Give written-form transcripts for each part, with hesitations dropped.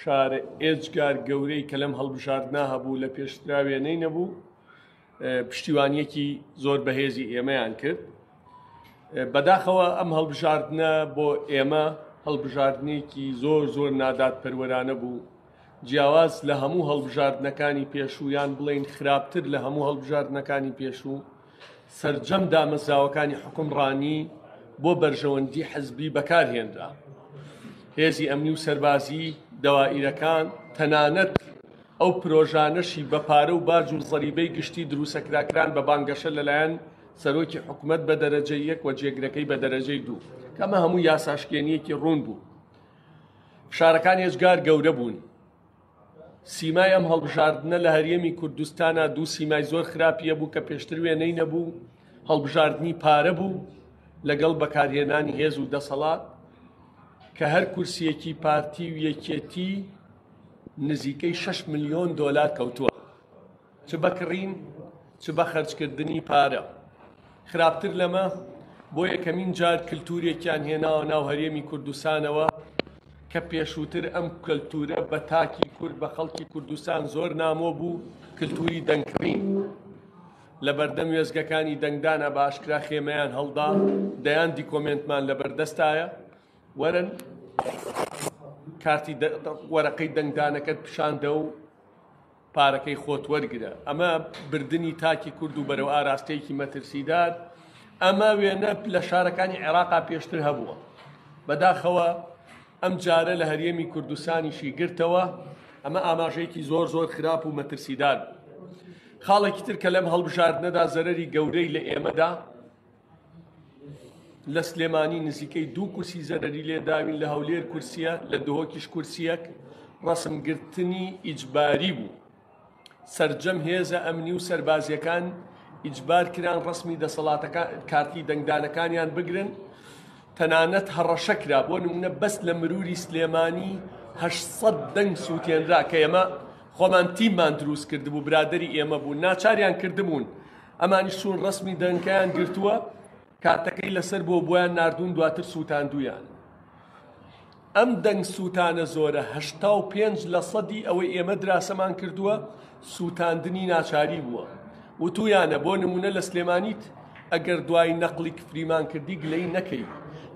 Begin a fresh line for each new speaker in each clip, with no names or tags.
شارە ئێجگار گەورەی کە لەم هەڵبژاردنا هەبوو لە پێشتراوێنەی نەبوو پشتیوانیەکی زۆر بەهێزی ئێمەیان کرد. بەداخەوە ئەم هەڵبژاردنە بۆ ئێمە هەڵبژاردنێکی زۆر نادات پەروەرانە بوو، جیاواز لە هەموو هەڵبژاردنەکانی پێشوویان بڵێن خراپتر لە هەموو هەڵبژاردنەکانی پێشوو. سەرجەم دامەزراوەکانی حکومڕانی بۆ بەرژەوەندی حزبی بەکارهێنرا. هێزی ئەمنی و سەربازی دەوائیرەکان تەنانەت ئەو پرۆژانەشی بە پارە و باج و زەریبەی گشتی دروستەکراکران بە بانگەشە لەلایەن سەرۆکی حکوومەت بە دەرەجەی 1 و جێگرەکەی بە دەرەجەی 2 کەمە هەموو یاساشکێنیەکی ڕوون بوو. فشارەکان ێجگار گەورە بوون. سیمای ئەم هەڵبژاردنە لە هەرێمی کوردستانە دوو سیمای زۆر خراپیە بوو کە پێشتر وێنەی نەبوو. هەڵبژاردنی پارە بوو لەگەڵ بەکارهێنانی هێز و دەسەڵات کە هەر کورسیەکی پارتی و یەکێتی نزیکەی 6 ملیۆن دۆلار کەوتووە، چ بەکڕین چ بە خەرجکردنی پارە. خراپتر لەمە بۆ یەکەمین جار کللتورێکیان هێناوە ناو هەرێمی کوردستانەوە کە پێشووتر ئەم کللتورە بە تاکی کورد بە خەڵکی کوردستان زۆر نامۆ بوو، کللتوری دەنگکڕین. لە بەردەم وێزگەکانی دەنگدانە بە ئاشکرا خێمەیان هەڵدا، دەیاندی کۆمنتمان لە بەردەستایە، وەرن کارتی وەرەقەی دەنگدانەکەت پیشاندە و پارەکەی خۆت وەرگرە. ئەمە بردننی تاکی کورد و بەرەو ئاراستەیەکی مەترسیدار. ئەمە وێنە لە شارەکانی عێراقا پێشتر هەبووە. بەداخەوە ئەم جارە لە هەرێمی کوردستانیشی گرتەوە. ئەمە ئاماژەیەکی زۆر خراپ و مەترسیدار بوو. خاڵێکی تر کە لەم هەڵبژاردنەدا زەرەری گەورەی لە ئێمەدا، لە سلێمانی نزیکەی 2 کورسی زەرەری لێداوین، لە هەولێر کورسیە، لە دهۆکیش کورسیەک. ڕەسمگرتنی ئیجباری بوو. سەرجەم هێزە ئەمنی و سەربازیەکان ئیجبار کران ڕسمی دەسەڵاتەکان کارتی دەنگدانەکانیان بگرن. تەنانەت هەڕەشە کرا. بۆ نمونە بەس لە مروری سلێمانی 800 دەنگ سووتێنرا کە ئێمە خۆمان تیممان دروست کردبوو، برادری ئێمە بوون، ناچاریان کردبوون. ئەمانی چوون ڕسمی دەنگەکەیان گرتووە، کارتەکەی لەسەر بۆ بۆیان ناردوون، دواتر سووتاندویان. ئەم دەنگ سووتانە زۆرە 85% ئەوەی ئێمە دراسەمان کردووە سووتاندنی ناچاری بووە. وتویانە بۆ نمونە لە سلێمانیت ئەگەر دوای نەقلی کفریمان کردی گلەی نەکەی،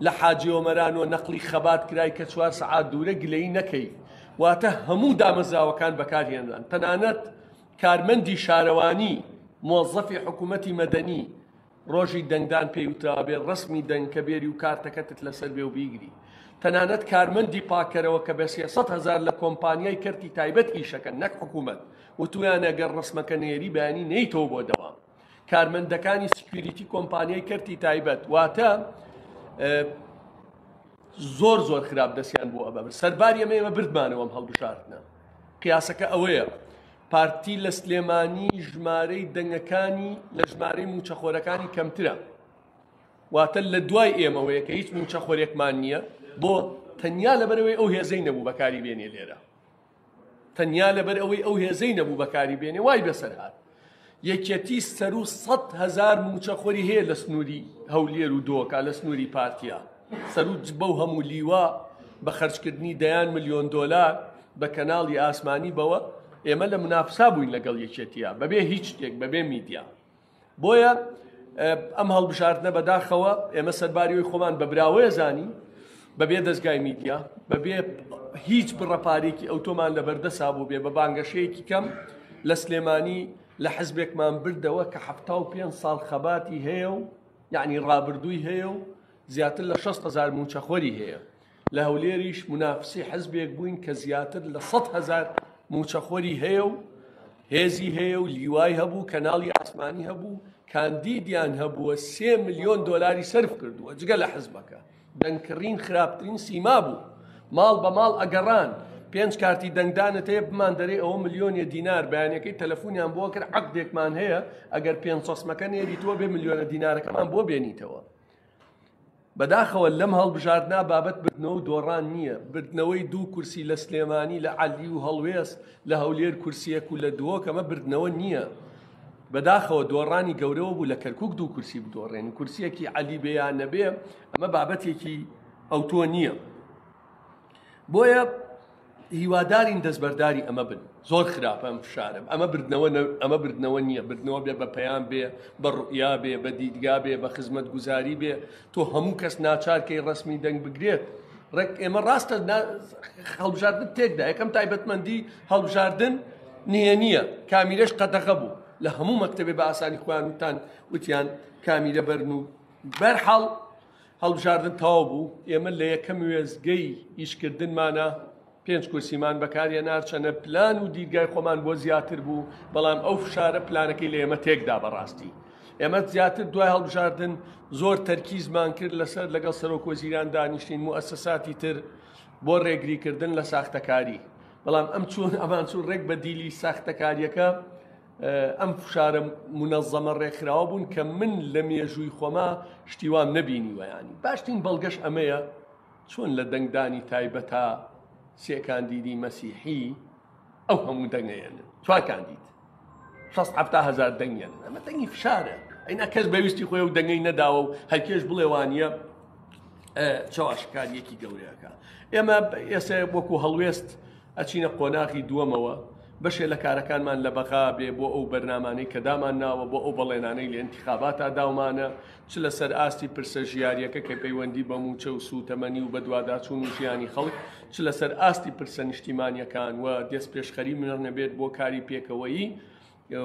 لە حاجی ئۆمەرانەوە نەقلی خەبات کرای کە 4 سەعات دوورە گلەی نەکەی. واتە هەموو دامەزراوەکان بەکارهێنران. تەنانەت کارمەندی شارەوانی مۆزەفی حکوومەتی مەدەنی ڕۆژی دەنگدان پێیوترا بێ ڕسمی دەنگ کە بێری و کارتەکەتت لەسەر بێ و بیگری. تەنانەت کارمەندی پاکەرەوە کە بە 300,000 لە کۆمپانیای کەرتی تایبەت ئیشەکەن، نەک حکوومەت، وتویان ئەگەر ڕسمەکە نێری بەیانی نەیتەوە بۆ دەوام. کارمەندەکانی سکیوریتی کۆمپانیای کەرتی تایبەت، واتە زۆر خراپ دەستیان بۆ ئەبەر. سەرباری ئەمە بردمانەوەم هەڵبژاردنە. قیاسەکە ئەوەیە پارتی لە سلێمانی ژمارەی دەنگەکانی لە ژمارەی موچەخۆرەکانی کەمترە. واتە لە دوای ئێمەوەیە کە هیچ موچەخۆرێکمان نییە، بۆ تەنیا لەبەرەوەی ئەو هێزەی نەبوو بەکاری بێنێ لێرە. تەنیا لەبەر ئەوەی ئەو هێزەی نەبوو بەکاری بێنێ، وای بەسەر هات. یەکێتی سەر و 100,000 موچەخۆری هەیە لە سنووری هەولێر و دۆکا، لە سنووری پارتیا. سەرروج بەو هەموو لیوا بە خەرجکردنی دەیان ملیۆن دۆلار بە کەناڵی ئاسمانی بەوە ئێمە لە منافسا بووین لەگەڵ یەکێتیە بەبێ هیچ شتێک، بەبێ میدیا. بۆیە ئەم هەڵبژاردنە بەداخەوە ئێمە سەرباریەوەی خۆمان بە براوەیە زانی، بەبێ دەستگای میدیا، بەبێ هیچ بڕەپارێکی ئەوتۆمان لە بەردەسا بوو بێ، بە بانگەشەیەکی کەم لە سلێمانی لە حزبێکمان بردەوە کە 75 ساڵ خەباتی هەیە و یعنی ڕابردووی هەیە و زیاتر لە 60,000 موچەخۆری هەیە. لە هەولێریش منافسی حزبێک بووین کە زیاتر لە 100,000 موچەخۆری هەیە و هێزی هەیە و لیوای هەبوو، کەناڵی ئاسمانی هەبوو، کاندیدیان هەبووە 3 ملیۆن دۆلاری سەرف کردووە جگە لە حزبەکە. دەنگکڕین خراپترین سیما بوو. ماڵ بە ماڵ ئەگەڕان 5 کارتی دەنگدانت هەیە بمان دەرێ ئەوە ملیۆنی دینار، بەیانەکەی تەلەفۆنیان بۆ کرد عەقدێکمان هەیە ئەگەر 5 سەسمەکە نێریتووە بێ ملیۆنە دینارەکەمان بۆ بێنیتەوە. بەداخەوە لەم هەڵبژاردنا بابەت بردنەوە و دۆڕان نییە. بردنەوەی 2 کورسی لە سلێمانی لە عەلی و هەڵوێست، لە هەولێر کورسیەک و لە دۆک، ئەمە بردنەوە نییە. بەداخەوە دۆڕانی گەورەوە بوو لە کەرکووک 2 کورسی بدۆڕێن، کورسیەکی عەلی بێیان نەبێ، ئەمە بابەتێکی ئەوتۆ نییە. بۆیە هیوادارین دەستبەرداری ئەمە بن زۆر خراپە ئەم فشارە ئەمە بردنەوە نییە بردنەوە بێ بە پەیام بێ بە ڕوئیا بێ بە دیدگا بێ بە خزمەت گوزاری بێ تۆ هەموو کەس ناچارکەی ڕسمی دەنگ بگرێت ڕێک ئێمە ڕاستە هەڵبژاردن تێکدا یەکەم تایبەتمەندی هەڵبژاردن نییە کامیلەش قەدەغە بوو لە هەموو مەکتەبێ بە ئاسانی خوانتان وتیان کامیلە بەرن و بەرحاڵ هەڵبژاردن تەواو بوو ئێمە لە یەکەم وێزگەی ئیشکردنمانە 5 کورسیمان بەکارهێنا چەنە پلان و دیرگای خۆمان بۆ زیاتر بوو بەڵام ئەو فشارە پلانەکەی لە ئێمە تێکدا بەڕاستی ئێمە زیاتر دوای هەڵبژاردن زۆر تەرکیزمان کرد لەسەر لەگەڵ سەرۆک وەزیران دانیشتین موەسساتی تر بۆ ڕێگریکردن لە ساختەکاری بەڵام ئەمان چوون ڕێک بە دیلی ساختەکاریەکە ئەم فشارە منەظەمە ڕێکخراوە بوون کە من لە مێژووی خۆما شتیوام نەبینیوە ینی باشترین بەڵگەش ئەمەیە چۆن لە دەنگدانی تایبەتە 3 کاندیدی مەسیحی ئەو هەموو دەنگێنن 4 کاندید 6,000 دەنگێنن ئەمە دەنگی فشارە ئەینا کەس بەویستی خۆی و دەنگەی نەداوە و هەرکێش بڵێ وانە چاواشکاریەکی گەورەکە ئێمە ئێستا وەکو هەڵوێست ئەچینە قۆناغی دووەمەوە بەشێ لە کارەکانمان لە بەغا بێ بۆ ئەو بەرنامانەی کە دامان ناوە بۆ ئەو بەڵێنانەی لە ئینتیخاباتە داومانە چ لەسەر ئاستی پرسە ژیاریەکە کە پەیوەندی بە موچە و سوتەمەنی و بە دوواداچوون و ژیانی خەڵک چ لەسەر ئاستی پرسە نیشتیمانیەکان و دەست پێشخەری منەر نەبێت بۆ کاری پێکەوەیی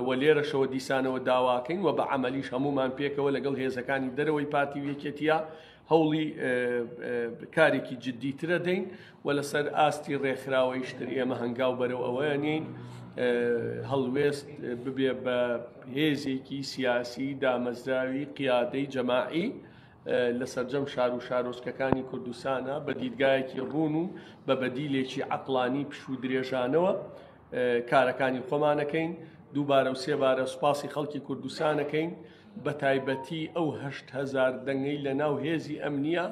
و لێرەشەوە دیسانەوە داواکەین و بە عەمەلیش هەمومان پێکەوە لەگەڵ هێزەکانی دەرەوەی پارتی و یەکێتیە هەوڵی کارێکی جددیترە دەین و لەسەر ئاستی ڕێکخراوەیشتر ئێمە هەنگاو بەرەو ئەوەیە نین هەڵوێست ببێ بە هێزێکی سیاسی دامەزراوی قیادەی جەماعی لە سەرجەم شار و شارۆچکەکانی کوردستانە بە دیدگایەکی ڕوون و بە بەدیلێکی عەقڵانی پش و درێژانەوە کارەکانی خۆمانەکەین دووبارە و سێبارە سوپاسی خەڵکی کوردستانەکەین بە تایبەتی ئەو 8,000 دەنگەی لە ناو هێزی ئەمنیە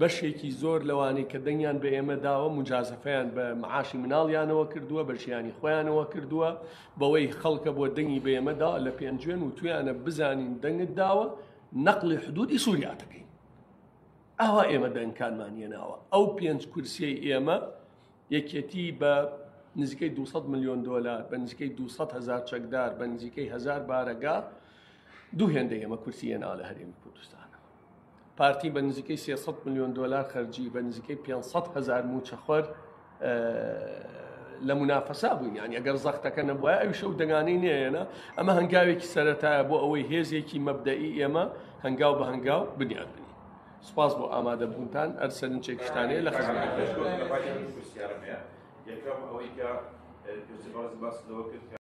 بەشێکی زۆر لەوانەی کە دەنگیان بە ئێمە داوە مجازەفەیان بە معاشی مناڵیانەوە کردووە بەرژیانی خۆیانەوە کردووە بەوەی خەڵکە بۆ دەنگی بە ئێمەدا لە پێنجێن و تویانە بزانین دەنگت داوە نەقلی حدودی سووریاتەکەین ئاوا ئێمە دەنگکانمان هێناوە ئەو 5 کورسیەی ئێمە یەکێتی بە نزیکەی 200 ملیۆن دۆلار بە نزیکەی 200,000 چەکدار بە نزیکەی 1000 بارەگا دوو هێندەی ئێمە کورسی هێناوە لە هەرێمی کوردستانە پارتی بە نزیکەی 300 ملیۆن دۆلار خەرجی بە نزیکەی 500,000 موچەخۆر لە منافەسا بووین یانی ئەگەر زەختەکە نەبووە ئەوی شەو دەنگانەی نێنە ئەمە هەنگاوێکی سەرەتایە بۆ ئەوەی هێزێکی مەبدەئی ئێمە هەنگاو بە هەنگاو بنیاد بنی سوپاس بۆ ئامادەبوونتان ئەرسەرنجێکشتانەیە لە خزمەتتان